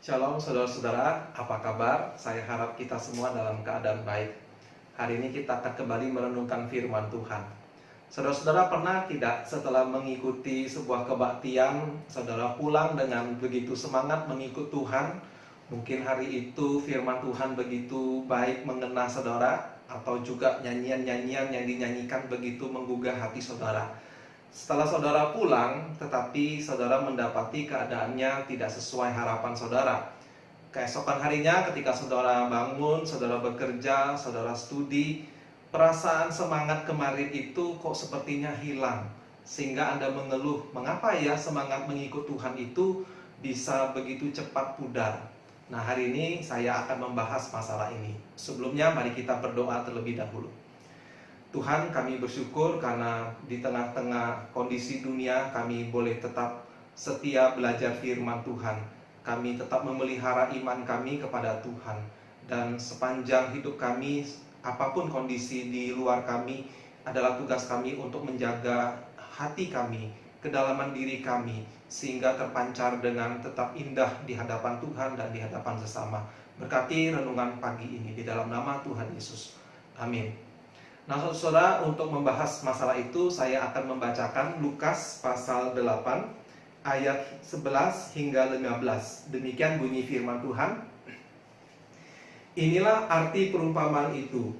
Shalom saudara-saudara, apa kabar? Saya harap kita semua dalam keadaan baik. Hari ini kita akan kembali merenungkan firman Tuhan. Saudara-saudara pernah tidak setelah mengikuti sebuah kebaktian, saudara pulang dengan begitu semangat mengikut Tuhan? Mungkin hari itu firman Tuhan begitu baik mengena saudara, atau juga nyanyian-nyanyian yang dinyanyikan begitu menggugah hati saudara. Setelah saudara pulang, tetapi saudara mendapati keadaannya tidak sesuai harapan saudara. Keesokan harinya ketika saudara bangun, saudara bekerja, saudara studi, perasaan semangat kemarin itu kok sepertinya hilang. Sehingga Anda mengeluh, mengapa ya semangat mengikut Tuhan itu bisa begitu cepat pudar? Nah, hari ini saya akan membahas masalah ini. Sebelumnya mari kita berdoa terlebih dahulu. Tuhan, kami bersyukur karena di tengah-tengah kondisi dunia kami boleh tetap setia belajar firman Tuhan. Kami tetap memelihara iman kami kepada Tuhan. Dan sepanjang hidup kami, apapun kondisi di luar kami, adalah tugas kami untuk menjaga hati kami, kedalaman diri kami, sehingga terpancar dengan tetap indah di hadapan Tuhan dan di hadapan sesama. Berkati renungan pagi ini di dalam nama Tuhan Yesus. Amin. Nah, saudara, untuk membahas masalah itu saya akan membacakan Lukas pasal 8 ayat 11 hingga 15. Demikian bunyi firman Tuhan. Inilah arti perumpamaan itu.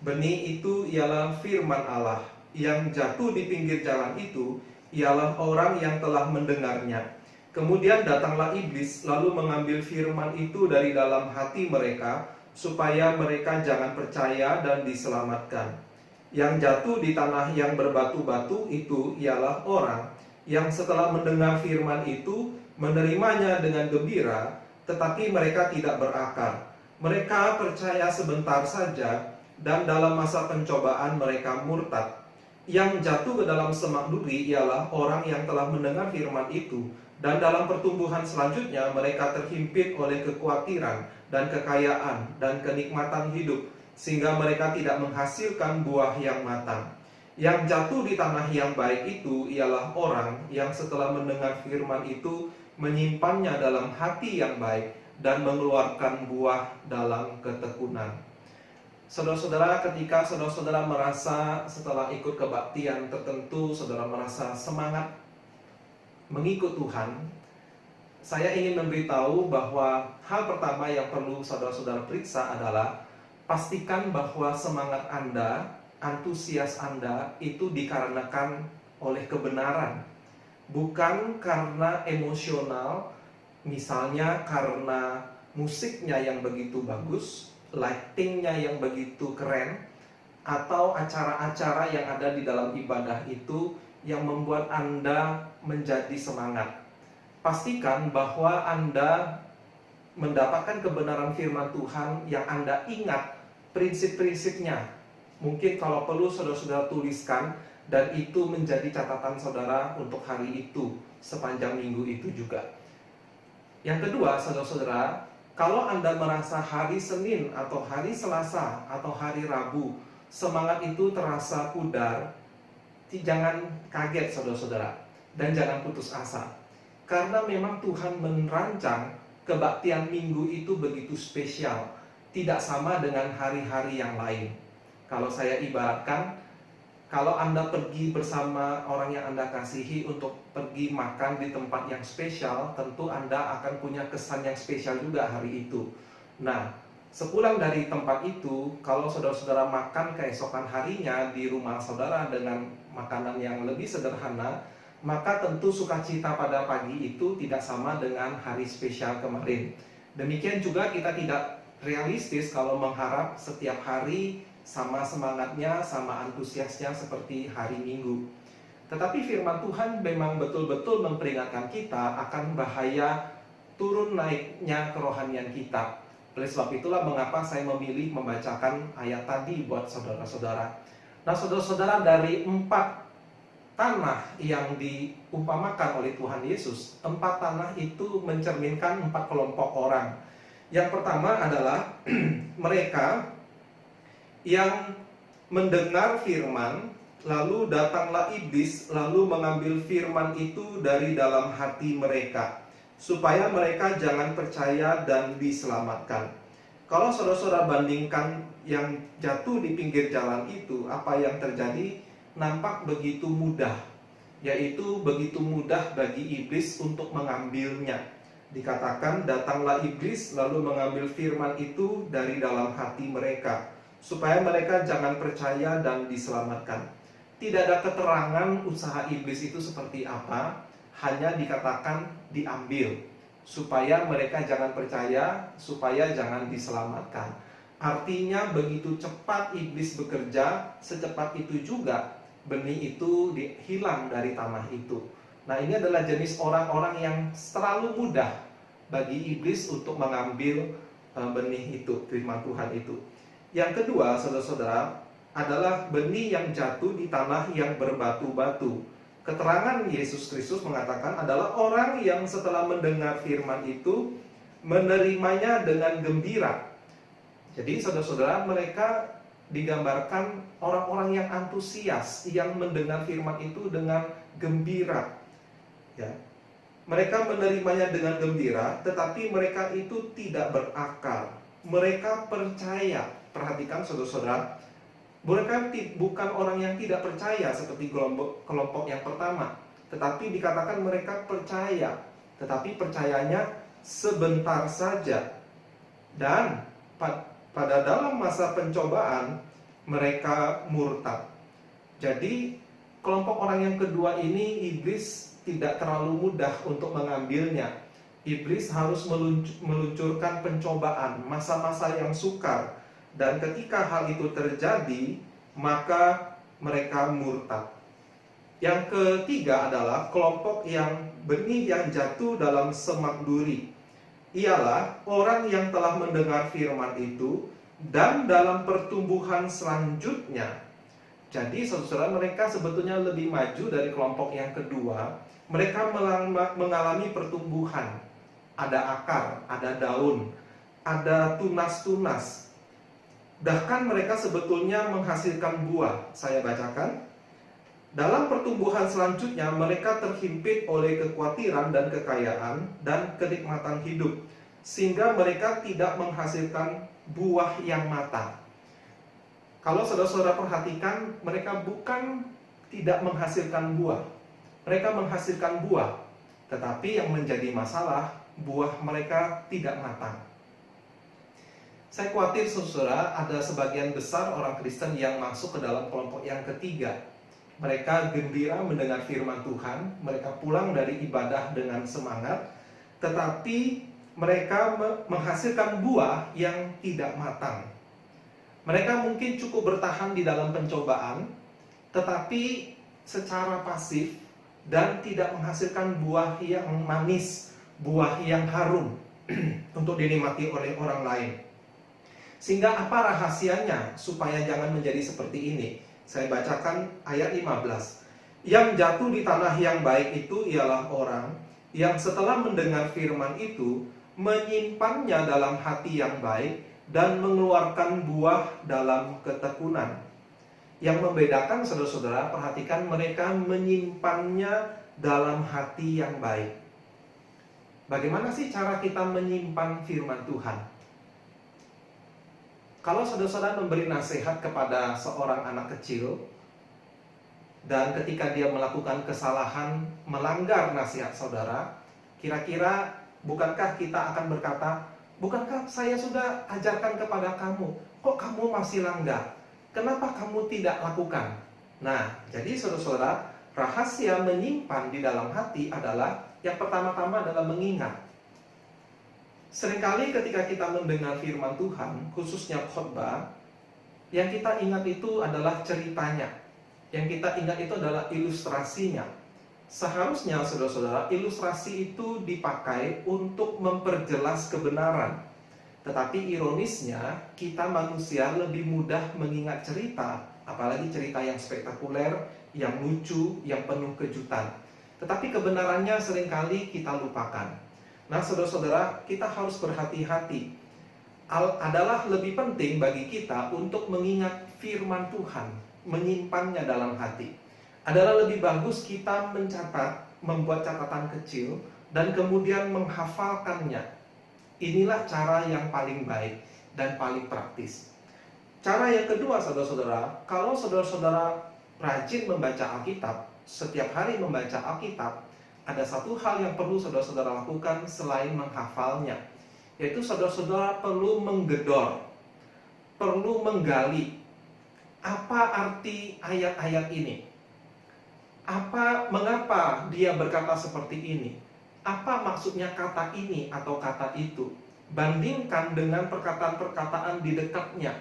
Benih itu ialah firman Allah. Yang jatuh di pinggir jalan itu ialah orang yang telah mendengarnya. Kemudian datanglah iblis lalu mengambil firman itu dari dalam hati mereka, supaya mereka jangan percaya dan diselamatkan. Yang jatuh di tanah yang berbatu-batu itu ialah orang yang setelah mendengar firman itu menerimanya dengan gembira, tetapi mereka tidak berakar. Mereka percaya sebentar saja, dan dalam masa pencobaan mereka murtad. Yang jatuh ke dalam semak duri ialah orang yang telah mendengar firman itu, dan dalam pertumbuhan selanjutnya mereka terhimpit oleh kekhawatiran dan kekayaan dan kenikmatan hidup, sehingga mereka tidak menghasilkan buah yang matang. Yang jatuh di tanah yang baik itu ialah orang yang setelah mendengar firman itu menyimpannya dalam hati yang baik dan mengeluarkan buah dalam ketekunan. Saudara-saudara, ketika saudara-saudara merasa setelah ikut kebaktian tertentu, saudara merasa semangat mengikut Tuhan, saya ingin memberitahu bahwa hal pertama yang perlu saudara-saudara periksa adalah pastikan bahwa semangat Anda, antusias Anda itu dikarenakan oleh kebenaran, bukan karena emosional, misalnya karena musiknya yang begitu bagus, lightingnya yang begitu keren, atau acara-acara yang ada di dalam ibadah itu yang membuat Anda menjadi semangat. Pastikan bahwa Anda mendapatkan kebenaran firman Tuhan yang Anda ingat prinsip-prinsipnya. Mungkin kalau perlu saudara-saudara tuliskan, dan itu menjadi catatan saudara untuk hari itu, sepanjang minggu itu juga. Yang kedua, saudara-saudara, kalau Anda merasa hari Senin atau hari Selasa atau hari Rabu semangat itu terasa pudar, jangan kaget saudara-saudara, dan jangan putus asa. Karena memang Tuhan merancang kebaktian minggu itu begitu spesial, tidak sama dengan hari-hari yang lain. Kalau saya ibaratkan, kalau Anda pergi bersama orang yang Anda kasihi untuk pergi makan di tempat yang spesial, tentu Anda akan punya kesan yang spesial juga hari itu. Nah, sepulang dari tempat itu, kalau saudara-saudara makan keesokan harinya di rumah saudara dengan makanan yang lebih sederhana, maka tentu sukacita pada pagi itu tidak sama dengan hari spesial kemarin. Demikian juga kita tidak realistis kalau mengharap setiap hari sama semangatnya, sama antusiasnya seperti hari Minggu. Tetapi firman Tuhan memang betul-betul memperingatkan kita akan bahaya turun naiknya kerohanian kita. Oleh sebab itulah mengapa saya memilih membacakan ayat tadi buat saudara-saudara. Nah, saudara-saudara, dari 4 tanah yang diumpamakan oleh Tuhan Yesus, 4 tanah itu mencerminkan 4 kelompok orang. Yang pertama adalah mereka yang mendengar firman, lalu datanglah iblis, lalu mengambil firman itu dari dalam hati mereka, supaya mereka jangan percaya dan diselamatkan. Kalau saudara-saudara bandingkan yang jatuh di pinggir jalan itu, apa yang terjadi nampak begitu mudah, yaitu begitu mudah bagi iblis untuk mengambilnya. Dikatakan, datanglah iblis lalu mengambil firman itu dari dalam hati mereka, supaya mereka jangan percaya dan diselamatkan. Tidak ada keterangan usaha iblis itu seperti apa, hanya dikatakan diambil, supaya mereka jangan percaya, supaya jangan diselamatkan. Artinya begitu cepat iblis bekerja, secepat itu juga benih itu hilang dari tanah itu. Nah, ini adalah jenis orang-orang yang terlalu mudah bagi iblis untuk mengambil benih itu, firman Tuhan itu. Yang kedua, saudara-saudara, adalah benih yang jatuh di tanah yang berbatu-batu. Keterangan Yesus Kristus mengatakan adalah orang yang setelah mendengar firman itu menerimanya dengan gembira. Jadi saudara-saudara, mereka digambarkan orang-orang yang antusias, yang mendengar firman itu dengan gembira. Ya. Mereka menerimanya dengan gembira, tetapi mereka itu tidak berakal. Mereka percaya. Perhatikan saudara-saudara, mereka bukan orang yang tidak percaya seperti kelompok yang pertama, tetapi dikatakan mereka percaya, tetapi percayanya sebentar saja. Dan pada dalam masa pencobaan mereka murtad. Jadi kelompok orang yang kedua ini iblis tidak terlalu mudah untuk mengambilnya. Iblis harus meluncurkan pencobaan, masa-masa yang sukar. Dan ketika hal itu terjadi, maka mereka murtad. Yang ketiga adalah kelompok yang benih yang jatuh dalam semak duri. Ialah orang yang telah mendengar firman itu dan dalam pertumbuhan selanjutnya. Jadi saudara, mereka sebetulnya lebih maju dari kelompok yang kedua. Mereka mengalami pertumbuhan. Ada akar, ada daun, ada tunas-tunas. Bahkan mereka sebetulnya menghasilkan buah. Saya bacakan. Dalam pertumbuhan selanjutnya mereka terhimpit oleh kekhawatiran dan kekayaan dan kenikmatan hidup, sehingga mereka tidak menghasilkan buah yang matang. Kalau saudara-saudara perhatikan, mereka bukan tidak menghasilkan buah. Mereka menghasilkan buah, tetapi yang menjadi masalah, buah mereka tidak matang. Saya khawatir saudara, ada sebagian besar orang Kristen yang masuk ke dalam kelompok yang ketiga. Mereka gembira mendengar firman Tuhan, mereka pulang dari ibadah dengan semangat, tetapi mereka menghasilkan buah yang tidak matang. Mereka mungkin cukup bertahan di dalam pencobaan, tetapi secara pasif dan tidak menghasilkan buah yang manis, buah yang harum untuk dinikmati oleh orang lain. Sehingga apa rahasianya supaya jangan menjadi seperti ini? Saya bacakan ayat 15. Yang jatuh di tanah yang baik itu ialah orang yang setelah mendengar firman itu menyimpannya dalam hati yang baik dan mengeluarkan buah dalam ketekunan. Yang membedakan saudara-saudara, perhatikan mereka menyimpannya dalam hati yang baik. Bagaimana sih cara kita menyimpan firman Tuhan? Kalau saudara-saudara memberi nasihat kepada seorang anak kecil, dan ketika dia melakukan kesalahan, melanggar nasihat saudara, kira-kira bukankah kita akan berkata, bukankah saya sudah ajarkan kepada kamu, kok kamu masih langgar? Kenapa kamu tidak lakukan? Nah, jadi saudara-saudara, rahasia menyimpan di dalam hati adalah, yang pertama-tama adalah mengingat. Seringkali ketika kita mendengar firman Tuhan, khususnya khotbah, yang kita ingat itu adalah ceritanya. Yang kita ingat itu adalah ilustrasinya. Seharusnya saudara-saudara, ilustrasi itu dipakai untuk memperjelas kebenaran. Tetapi ironisnya, kita manusia lebih mudah mengingat cerita, apalagi cerita yang spektakuler, yang lucu, yang penuh kejutan. Tetapi kebenarannya seringkali kita lupakan. Nah saudara-saudara, kita harus berhati-hati. Adalah lebih penting bagi kita untuk mengingat firman Tuhan, menyimpannya dalam hati. Adalah lebih bagus kita mencatat, membuat catatan kecil, dan kemudian menghafalkannya. Inilah cara yang paling baik dan paling praktis. Cara yang kedua, saudara-saudara, kalau saudara-saudara rajin membaca Alkitab, setiap hari membaca Alkitab, ada satu hal yang perlu saudara-saudara lakukan selain menghafalnya, yaitu saudara-saudara perlu menggedor, perlu menggali apa arti ayat-ayat ini. Mengapa dia berkata seperti ini? Apa maksudnya kata ini atau kata itu? Bandingkan dengan perkataan-perkataan di dekatnya,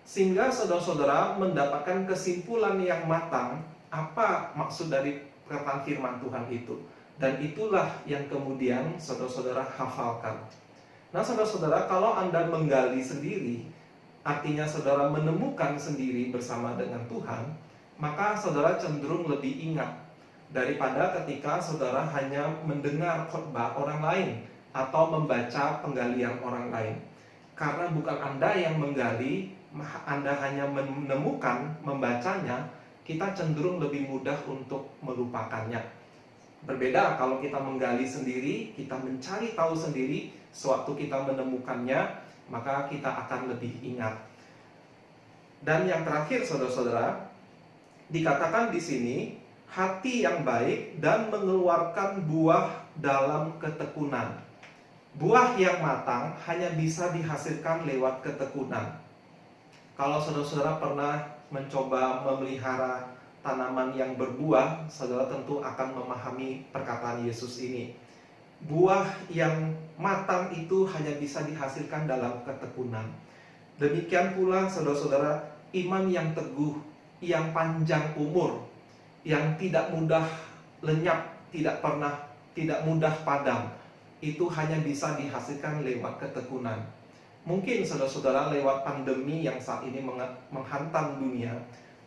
sehingga saudara-saudara mendapatkan kesimpulan yang matang apa maksud dari perkataan firman Tuhan itu. Dan itulah yang kemudian saudara-saudara hafalkan. Nah, saudara-saudara, kalau Anda menggali sendiri, artinya saudara menemukan sendiri bersama dengan Tuhan, maka saudara cenderung lebih ingat daripada ketika saudara hanya mendengar khotbah orang lain atau membaca penggalian orang lain. Karena bukan Anda yang menggali, Anda hanya menemukan, membacanya, kita cenderung lebih mudah untuk melupakannya. Berbeda kalau kita menggali sendiri, kita mencari tahu sendiri, sewaktu kita menemukannya, maka kita akan lebih ingat. Dan yang terakhir, saudara-saudara, dikatakan di sini, hati yang baik dan mengeluarkan buah dalam ketekunan. Buah yang matang hanya bisa dihasilkan lewat ketekunan. Kalau saudara-saudara pernah mencoba memelihara tanaman yang berbuah, saudara tentu akan memahami perkataan Yesus ini. Buah yang matang itu hanya bisa dihasilkan dalam ketekunan. Demikian pula saudara-saudara, iman yang teguh, yang panjang umur, yang tidak mudah lenyap, tidak mudah padam, itu hanya bisa dihasilkan lewat ketekunan. Mungkin saudara-saudara lewat pandemi yang saat ini menghantam dunia,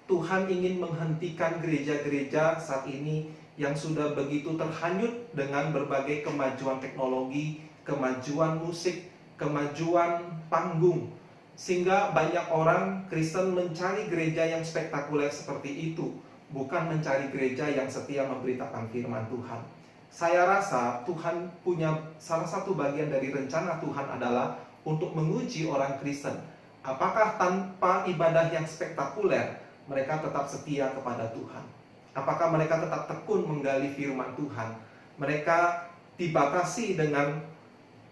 Tuhan ingin menghentikan gereja-gereja saat ini yang sudah begitu terhanyut dengan berbagai kemajuan teknologi, kemajuan musik, kemajuan panggung, sehingga banyak orang Kristen mencari gereja yang spektakuler seperti itu, bukan mencari gereja yang setia memberitakan firman Tuhan. Saya rasa Tuhan punya salah satu bagian dari rencana Tuhan adalah untuk menguji orang Kristen. Apakah tanpa ibadah yang spektakuler mereka tetap setia kepada Tuhan? Apakah mereka tetap tekun menggali firman Tuhan? Mereka dibatasi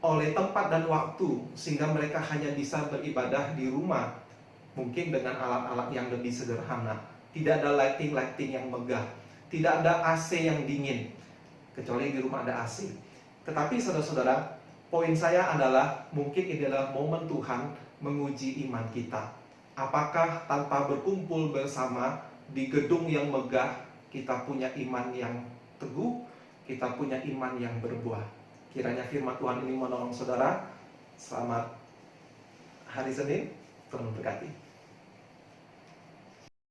oleh tempat dan waktu, sehingga mereka hanya bisa beribadah di rumah, mungkin dengan alat-alat yang lebih sederhana. Tidak ada lighting yang megah, tidak ada AC yang dingin, kecuali di rumah ada AC. Tetapi saudara-saudara, poin saya adalah mungkin ini adalah momen Tuhan menguji iman kita. Apakah tanpa berkumpul bersama di gedung yang megah, kita punya iman yang teguh, kita punya iman yang berbuah. Kiranya firman Tuhan ini menolong saudara. Selamat hari Senin, Tuhan memberkati.